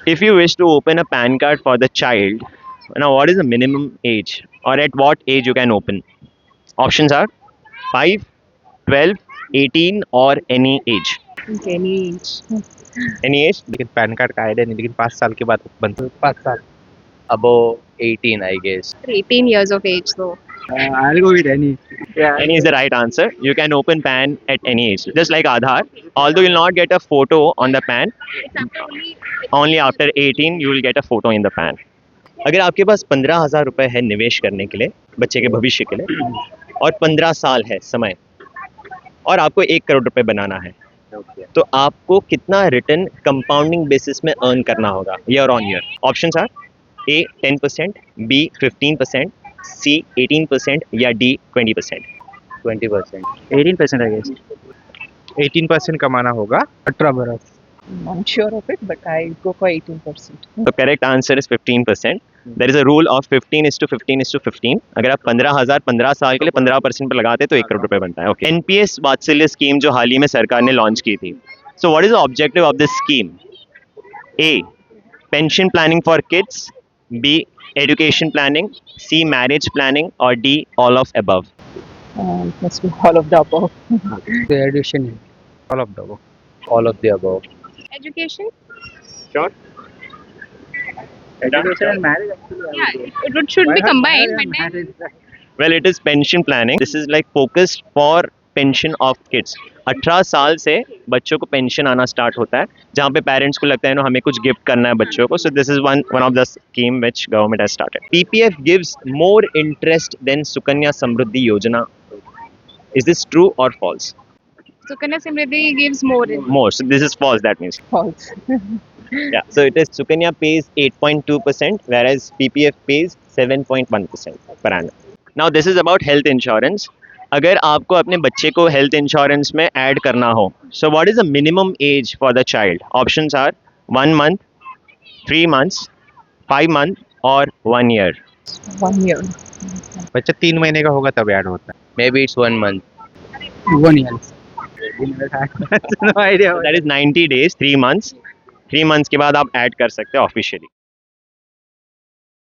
If you wish to open a PAN card for the child, now what is the minimum age or at what age you can open? Options are 5, 12, 18 or any age. Any age. Any age? लेकिन pan card का idea नहीं, लेकिन 5 साल के बाद बनता है। 5 साल above 18 I guess. 18 years of age though. I'll go with any. Yeah. Any is the right answer. You can open PAN at any age, just like Aadhaar. Although you'll not get a photo on the PAN, only after 18 you will get a photo in the PAN. अगर आपके पास 15,000 रुपए है निवेश करने के लिए बच्चे के भविष्य के लिए और 15 साल है समय और आपको 1 करोड़ रुपए बनाना है, तो आपको कितना रिटर्न कंपाउंडिंग बेसिस में अर्न करना होगा year on year? Options are A 10%, B 15%, C 18% या डी 20%. 20%. 18% I guess. 18% कमाना होगा 18 बरस. Not sure of it, but I go for 18%. The correct answer is 15%. There is a rule of 15:15:15. अगर आप 15,000 15 साल के लिए 15% पर लगाते तो 1 करोड़ रुपए बनता है. ओके. एनपीएस वात्सल्य स्कीम जो हाल ही में सरकार ने लॉन्च की थी. So what is the objective of this scheme? A pension planning for kids, B education planning, C marriage planning और D all of above. Must be all of the above. The addition. All of the above. All of the above. Education? Sure. Education and marriage actually. Yeah, it should be combined, but then Well, it is pension planning. This is like focused for pension of kids. 18 साल से बच्चों को pension आना start होता है, जहाँ पे parents को लगता है ना हमें कुछ गिफ्ट करना है बच्चों को. So this is one of the scheme which government has started. PPF gives more interest than Sukanya Samriddhi Yojana. Is this true और false? Sukanya Samriddhi gives more in More. So this is false. That means. false. Yeah. So it is Sukanya pays 8.2%, whereas PPF pays 7.1% per annum. Now this is about health insurance. अगर आपको अपने बच्चे को health insurance में add करना हो, so what is the minimum age for the child? Options are 1 month, 3 months, 5 months or 1 year. 1 year. बच्चा 3 महीने का होगा तब ऐड होता है. Maybe it's 1 month. 1 year. No idea. That is 90 days, 3 months. 3 months के बाद आप ऐड कर सकते हैं ऑफिशियली.